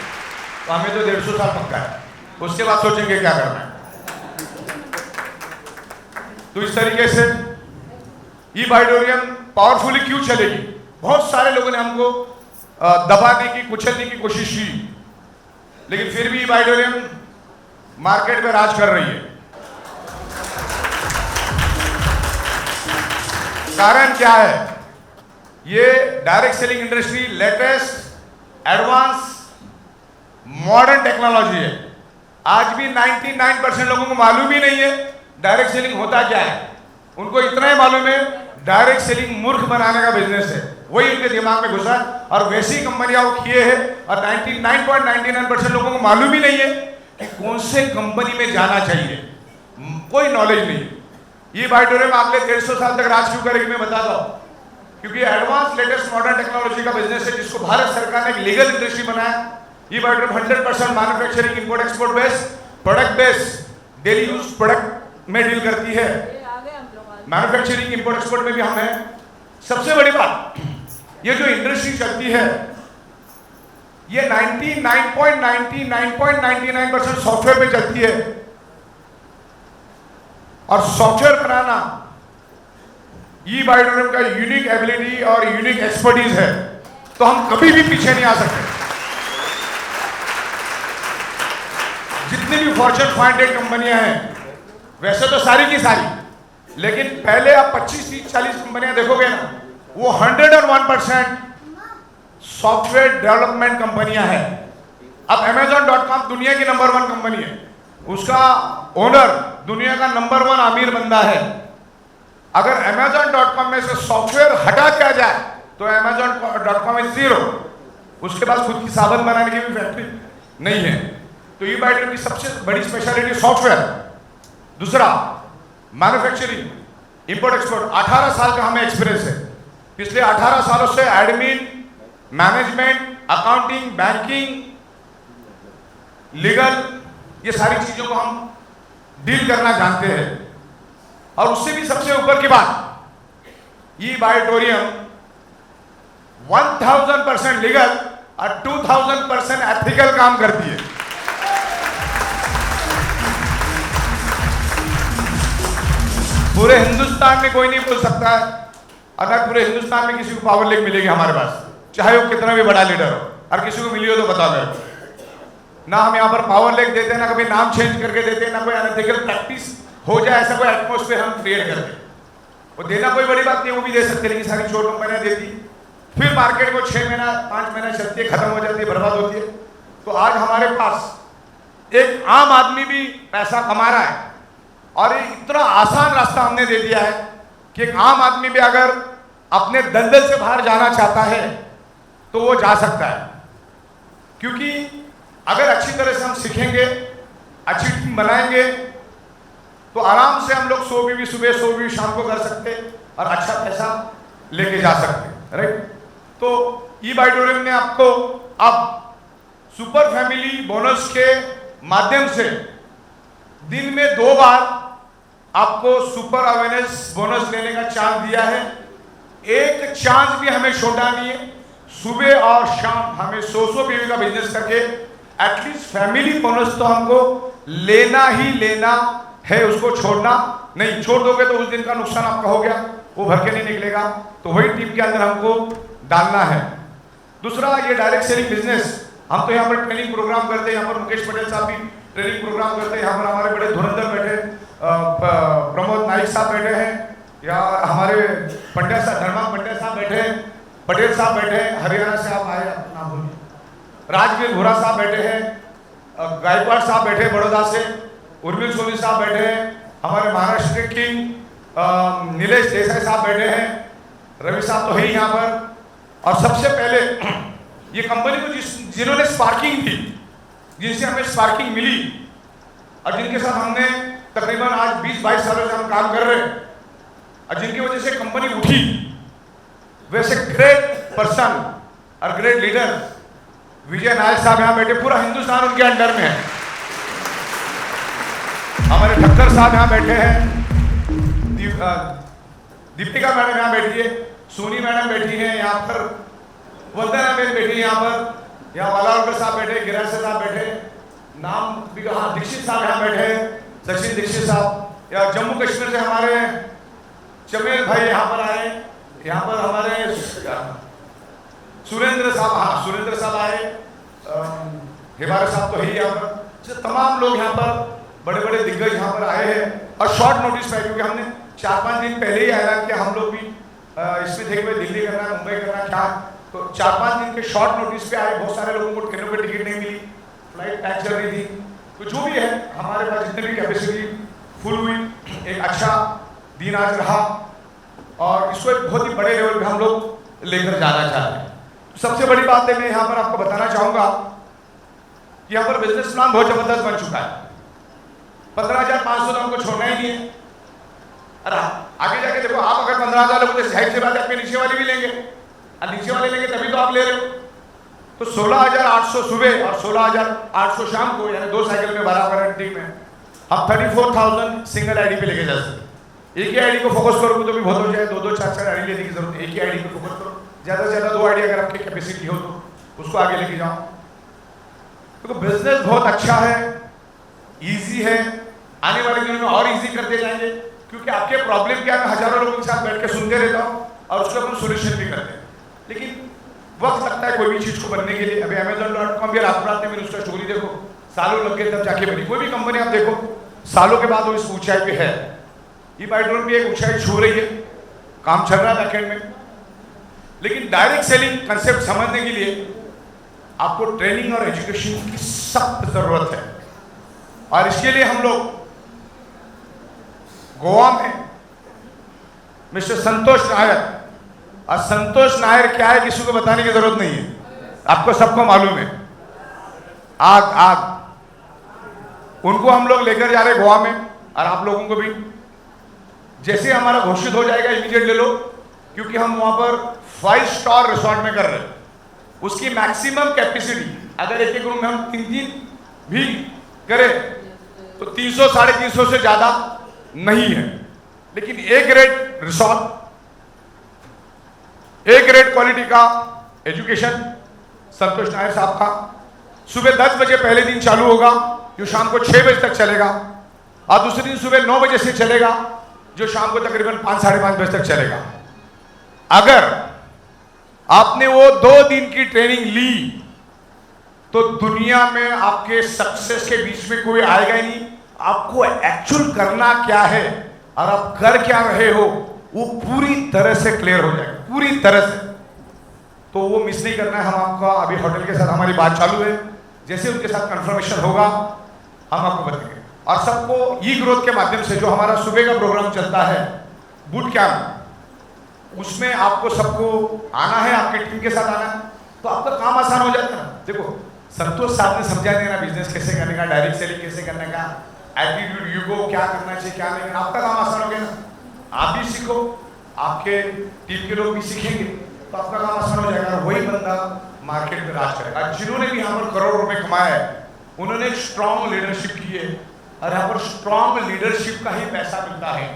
तो हमें तो 150 साल पक्का है। उसके बाद सोचेंगे क्या करना है। तो इस तरीके से ई-बाइडोरियम पावरफुली क्यों चलेगी? बहुत सारे लोगों ने हमको दबाने की, कुचलने की कोशिश की, लेकिन फिर भी ई-बाइडोरियम मार्केट में राज कर रही है। कारण क्या है? ये direct selling industry latest, advance, modern technology है। आज भी 99% लोगों को मालूम ही नहीं है डायरेक्ट सेलिंग होता क्या है। उनको इतना ही मालूम है डायरेक्ट सेलिंग मूर्ख बनाने का बिजनेस है, वही उनके दिमाग में घुसा। और वैसी कंपनियां वो किए हैं, और 99.99% लोगों को मालूम ही नहीं है कि कौन से कंपनी में जाना चाहिए, कोई नॉलेज नहीं। ये ई-बाइडोरियम अगले 150 साल तक राज क्यों करेगी मैं बताता हूँ। क्योंकि एडवांस लेटेस्ट मॉडर्न टेक्नोलॉजी का बिजनेस है, जिसको भारत सरकार ने एक लीगल इंडस्ट्री बनाया। ई-बाइडोरियम 100% manufacturing, import export base, product base, daily use product में डील करती है। मैन्युफैक्चरिंग, इंपोर्ट एक्सपोर्ट में भी हम हैं। सबसे बड़ी बात, ये जो इंडस्ट्री चलती है, ये 99.99% सॉफ्टवेयर पे चलती है। और सॉफ्टवेयर बनाना ई-बाइडोरियम का यूनिक एबिलिटी और यूनिक एक्सपर्टीज है, तो हम कभी भी पीछे नहीं आ सकते। जितनी भी फॉर्च्यून 500 कंपनियां हैं, वैसे तो सारी की सारी, लेकिन पहले आप 25, 30, 40 कंपनियां देखोगे ना, वो 101% सॉफ्टवेयर डेवलपमेंट कंपनियां हैं। अब Amazon.com दुनिया की नंबर 1 कंपनी है, उसका ओनर दुनिया का नंबर 1 अमीर बंदा है। अगर Amazon.com में से सॉफ्टवेयर हटा दिया जाए तो Amazon.com इज जीरो। उसके पास खुद की साबुन बनाने की भी फैक्ट्री नहीं है। तो ई-बाइडोरियम की सबसे बड़ी स्पेशलिटी सॉफ्टवेयर। दूसरा, मैन्युफैक्चरिंग, इंपोर्ट एक्सपोर्ट। 18 साल का हमें एक्सपीरियंस है। पिछले 18 सालों से admin, management, accounting, banking, legal, ये सारी चीजों को हम डील करना जानते हैं। और उससे भी सबसे ऊपर की बात, ई-बाइडोरियम 1000% लीगल और 2000% एथिकल काम करती है। पूरे हिंदुस्तान में कोई नहीं बोल सकता है, अगर पूरे हिंदुस्तान में किसी को पावर लेक मिलेगी हमारे पास, चाहे वो कितना भी बड़ा लीडर हो, और किसी को मिली हो तो बता दो। ना हम यहाँ पर पावर लेक देते हैं, ना कभी नाम चेंज करके देते हैं, ना कोई अनएथिकल प्रैक्टिस हो जाए ऐसा कोई एटमोस्फेयर हम क्रिएट करते हैं। वो देना कोई बड़ी बात नहीं, वो भी दे सकते, लेकिन सारी छोड़ कंपनियां देती, फिर मार्केट को 6 महीना 5 महीना चलती है, खत्म हो जाती है, बर्बाद होती है। तो आज हमारे पास एक आम आदमी भी पैसा कमा रहा है, और ये इतना आसान रास्ता हमने दे दिया है कि एक आम आदमी भी अगर अपने दलदल से बाहर जाना चाहता है तो वो जा सकता है। क्योंकि अगर अच्छी तरह से हम सीखेंगे, अच्छी टीम बनाएंगे, तो आराम से हम लोग 100 बीवी सुबह 100 बीवी शाम को कर सकते और अच्छा पैसा लेके जा सकते, राइट। तो ई बाइटोरियम ने आपको अब सुपर फैमिली बोनस के माध्यम से दिन में 2 बार आपको सुपर अवेयरनेस बोनस लेने का चांस दिया है। एक चांस भी हमें छोड़ना नहीं है। सुबह और शाम हमें 100 बीवी का बिजनेस करके एटलीस्ट फैमिली बोनस तो हमको लेना ही लेना है, उसको छोड़ना नहीं। छोड़ दोगे तो उस दिन का नुकसान आपका हो गया, वो भर के नहीं निकलेगा, तो वही टीम के अंदर हमको डालना है। दूसरा, ये डायरेक्ट सेलिंग बिजनेस, हम तो यहाँ पर ट्रेनिंग प्रोग्राम करते हैं, यहाँ पर मुकेश पटेल साहब भी ट्रेनिंग प्रोग्राम करते हैं, यहाँ पर हमारे बड़े धुरंधर बैठे प्रमोद नाइक साहब बैठे हैं, या हमारे पंड्या साहब धर्मा पंड्या साहब बैठे हैं, पटेल साहब बैठे हैं, हरियाणा से आप आए, अपना बोलिए, राजवीर घोरा साहब बैठे हैं, गायकवाड़ साहब बैठे हैं बड़ौदा से, उर्मिल सोनी साहब बैठे हैं, हमारे महाराष्ट्र के किंग नीलेश देसाई साहब बैठे हैं, रवि साहब तो है ही यहाँ पर। और सबसे पहले ये कंपनी को जिन्होंने स्पार्किंग दी, जिनसे हमें स्पार्किंग मिली, और जिनके साथ हमने तकरीबन आज 20-22 सालों से हम काम कर रहे हैं, और जिनकी वजह से कंपनी उठी, वैसे ग्रेट पर्सन और ग्रेट लीडर विजय नायक साहब यहाँ बैठे, पूरा हिंदुस्तान उनके अंडर में है। हमारे ठक्कर साहब यहाँ बैठे हैं, दीपिका मैडम यहाँ बैठी है, सोनी मैडम बैठी है यहाँ पर, वंदना बेन बैठी है यहाँ पर, यहाँ वालावकर साहब बैठे, गिरासे साहब बैठे, नाम भी कहा, दीक्षित साहब यहाँ बैठे, सचिन दीक्षित साहब, या जम्मू कश्मीर से हमारे चमेल भाई यहाँ पर आए, यहाँ पर हमारे सुरेंद्र साहब, हाँ सुरेंद्र साहब आए, हिमारे साहब तो है ही यहाँ पर, तमाम लोग यहाँ पर बड़े बड़े दिग्गज यहाँ पर आए हैं। और शॉर्ट नोटिस पे, क्योंकि हमने 4-5 दिन पहले ही ऐलान किया हम लोग भी इसमें थे कि भाई दिल्ली करना, मुंबई करना, क्या, तो 4-5 दिन के शॉर्ट नोटिस पे आए। बहुत सारे लोगों को ट्रेनों पे टिकट नहीं मिली, फ्लाइट पैक चल रही थी, तो जो भी है हमारे पास जितनी भी कैपेसिटी फुल हुई, एक अच्छा दिन आज रहा, और इसको एक बहुत ही बड़े लेवल पे हम लोग लेकर जाना चाह रहे हैं। तो सबसे बड़ी बात है, मैं यहाँ पर आपको बताना चाहूँगा कि यहाँ पर बिजनेस प्लान बहुत जबरदस्त बन चुका है। 15,500 तो हमको छोड़ना ही नहीं है। अरे आगे जाके देखो, आप अगर 15,000 लोगों से साइड से बात है, अपने नीचे वाले भी लेंगे, और नीचे वाले लेंगे तभी तो आप ले रहे हो। तो 16,800 सुबह और 16,800 शाम को, यानी 2 साइकिल में बराबर टीम में हम 34,000 सिंगल आईडी पे लेके जा सकते। एक ही आईडी को फोकस करोगे तो भी बहुत हो जाए, 2-2 4-4 आईडी लेने की जरूरत है। एक ही आईडी पे फोकस करो, ज़्यादा से ज़्यादा 2 आईडी अगर आपकी कैपेसिटी हो तो उसको आगे लेके जाओ। तो बिजनेस बहुत अच्छा है, इजी है, आने वाले दिनों में और इजी करते जाएंगे, क्योंकि आपके प्रॉब्लम क्या है, मैं हजारों लोगों के साथ बैठ के सुनते रहता हूँ और उसको अपन सोल्यूशन भी करते हैं, लेकिन वक्त लगता है कोई भी चीज़ को बनने के लिए। अभी Amazon.com या रात में उसका स्टोरी देखो, सालों लग गए तब जाके बनी। कोई भी कंपनी आप देखो, सालों के बाद वो इस ऊंचाई पे है। ई बाइटोरियम भी एक ऊंचाई छू रही है, काम चल रहा है बैकएंड में, लेकिन डायरेक्ट सेलिंग कंसेप्ट समझने के लिए आपको ट्रेनिंग और एजुकेशन की सख्त जरूरत है। और इसके लिए हम लोग गोवा में मिस्टर संतोष नायर, और संतोष नायर क्या है किसी को बताने की जरूरत नहीं है, आपको सबको मालूम है, आग आग। उनको हम लोग लेकर जा रहे गोवा में, और आप लोगों को भी जैसे हमारा घोषित हो जाएगा इमीडिएट ले लो, क्योंकि हम वहां पर 5 स्टार रिसोर्ट में कर रहे हैं। उसकी मैक्सिमम कैपेसिटी अगर एक रूम में हम 3-3 भी करें तो 300-350 से ज्यादा नहीं है, लेकिन A grade resort, A grade quality का एजुकेशन संतोष नायर साहब का सुबह 10 बजे पहले दिन चालू होगा, जो शाम को 6 बजे तक चलेगा, और दूसरे दिन सुबह 9 बजे से चलेगा, जो शाम को तकरीबन 5 साढ़े 5 बजे तक चलेगा। अगर आपने वो 2 दिन की ट्रेनिंग ली तो दुनिया में आपके सक्सेस के बीच में कोई आएगा ही नहीं। आपको एक्चुअल करना क्या है और आप कर क्या रहे हो वो पूरी तरह से क्लियर हो जाएगा, पूरी तरह से। तो वो मिस नहीं करना है। हम आपका अभी होटल के साथ हमारी बात चालू है, जैसे उनके साथ कंफर्मेशन होगा हम आपको बताएंगे। और सबको ई ग्रोथ के माध्यम से जो हमारा सुबह का प्रोग्राम चलता है बूट कैंप, उसमें आपको सबको आना है, आपके टीम के साथ आना है, तो आपका काम आसान हो जाता है ना। देखो संतोष साहब ने समझा देना बिजनेस कैसे करने का, डायरेक्ट सेलिंग कैसे करने का, एटीट्यूड यूगो क्या करना चाहिए क्या नहीं, आपका काम आसान हो गया ना। आप भी सीखो, आपके टीम के लोग भी सीखेंगे, तो आपका काम आसान हो जाएगा। वही बंदा मार्केट में राज करेगा। जिन्होंने भी यहाँ पर करोड़ों रुपए कमाया है उन्होंने एक स्ट्रॉन्ग लीडरशिप की है, और यहाँ पर स्ट्रॉन्ग लीडरशिप का ही पैसा मिलता है।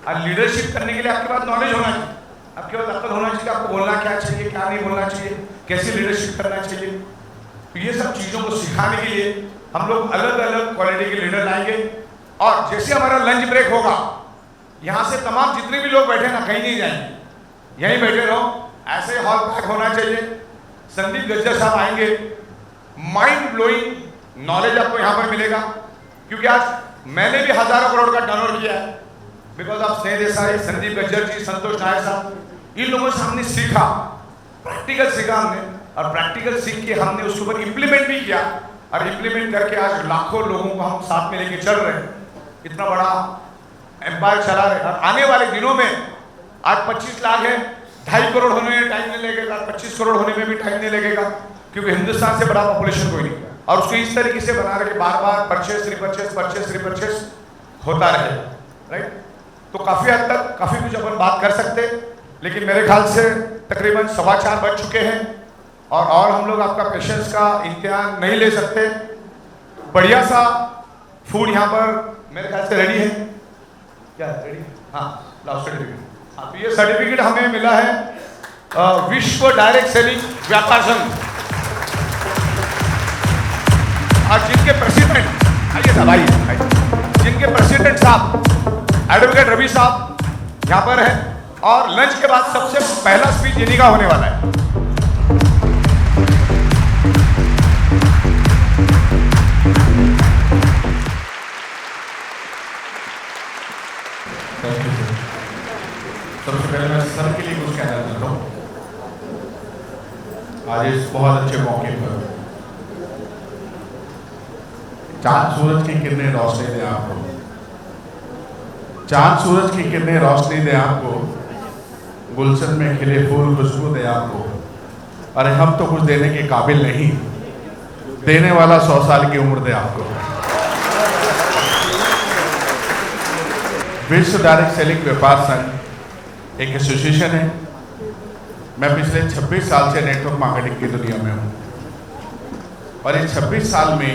और लीडरशिप करने के लिए आपके पास नॉलेज होना चाहिए, आपके पास अक्ल होना चाहिए, आपको बोलना क्या चाहिए क्या नहीं बोलना चाहिए, कैसे लीडरशिप करना चाहिए। तो ये सब चीज़ों को सिखाने के लिए हम लोग अलग अलग क्वालिटी के लीडर लाएंगे। और जैसे हमारा लंच ब्रेक होगा, यहाँ से तमाम जितने भी लोग बैठे ना कहीं नहीं जाएंगे, यहीं बैठे रहो, ऐसे हॉल पैक होना चाहिए। संदीप गज्जर साहब आएंगे, माइंड ब्लोइंग नॉलेज आपको यहाँ पर मिलेगा, क्योंकि आज मैंने भी हजारों करोड़ का टर्नओवर किया है बिकॉज ऑफ स्नेह देसाई, संदीप गज्जर जी, संतोष नायक साहब। इन लोगों से हमने सीखा, प्रैक्टिकल सीखा हमने, और प्रैक्टिकल सीख के हमने उसके ऊपर इंप्लीमेंट भी किया, और इंप्लीमेंट करके आज लाखों लोगों को हम साथ में लेके चल रहे हैं, इतना बड़ा एम्पायर चला रहे हैं। और आने वाले दिनों में आज 25 लाख है, 2.5 करोड़ होने में टाइम नहीं लगेगा, 25 करोड़ होने में भी टाइम नहीं लगेगा, क्योंकि हिंदुस्तान से बड़ा पॉपुलेशन कोई नहीं। और उसको इस तरीके से बना रहे कि बार बार परचेस रिपर्चेस होता रहे, राइट। तो काफी हद तक काफी कुछ अपन बात कर सकते, लेकिन मेरे ख्याल से तकरीबन 4:15 बज चुके हैं, और हम लोग आपका पेशेंस का इम्तिहान नहीं ले सकते। बढ़िया सा फूड यहाँ पर मेरे ख्याल से रेडी है, क्या रेडी? हाँ, लाओ सर्टिफिकेट। हाँ, तो ये सर्टिफिकेट हमें मिला है विश्व डायरेक्ट सेलिंग व्यापार संघ, और जिनके प्रेसिडेंट, आइए साहब आइए, जिनके प्रेसिडेंट साहब एडवोकेट रवि साहब यहाँ पर है, और लंच के बाद सबसे पहला स्पीच इन्हीं का होने वाला है। सबसे पहले मैं सर के लिए कुछ कहना चाहता हूँ आज इस बहुत अच्छे मौके पर। चांद सूरज की किरणें रोशनी दें आपको, चांद सूरज की किरणें रोशनी दें आपको, गुलशन में खिले फूल खुशबू दें आपको। अरे हम तो कुछ देने के काबिल नहीं, देने वाला 100 साल की उम्र दे आपको। विश्व डायरेक्ट सेलिंग व्यापार संघ एक एसोसिएशन है। मैं पिछले 26 साल से नेटवर्क मार्केटिंग की दुनिया में हूँ, और इस 26 साल में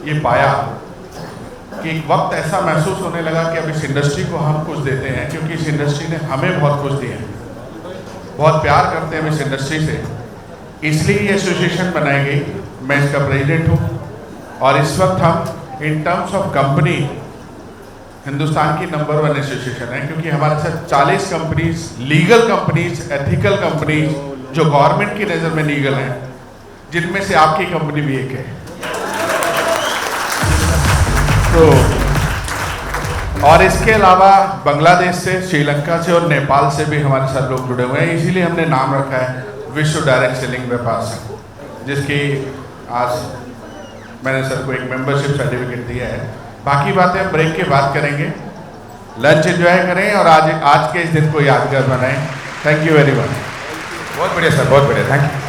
ये पाया कि एक वक्त ऐसा महसूस होने लगा कि अब इस इंडस्ट्री को हम कुछ देते हैं, क्योंकि इस इंडस्ट्री ने हमें बहुत कुछ दिया है, बहुत प्यार करते हैं हम इस इंडस्ट्री से, इसलिए ये एसोसिएशन बनाई गई। मैं इसका प्रेसिडेंट हूँ, और इस वक्त हम in terms of company Hindustan की नंबर 1 एसोसिएशन है, क्योंकि हमारे साथ 40 companies, legal companies, ethical companies जो गवर्नमेंट की नज़र में लीगल हैं, जिनमें से आपकी कंपनी भी एक है। तो और इसके अलावा बांग्लादेश से, श्रीलंका से और नेपाल से भी हमारे साथ लोग जुड़े हुए हैं, इसीलिए हमने नाम रखा है विश्व डायरेक्ट सेलिंग व्यापार संघ, जिसकी आज मैंने सर को एक मेंबरशिप सर्टिफिकेट दिया है। बाकी बातें हम ब्रेक के बाद करेंगे। लंच एंजॉय करें और आज के इस दिन को यादगार बनाएं। Thank you very much. बहुत बढ़िया सर, बहुत बढ़िया, थैंक यू।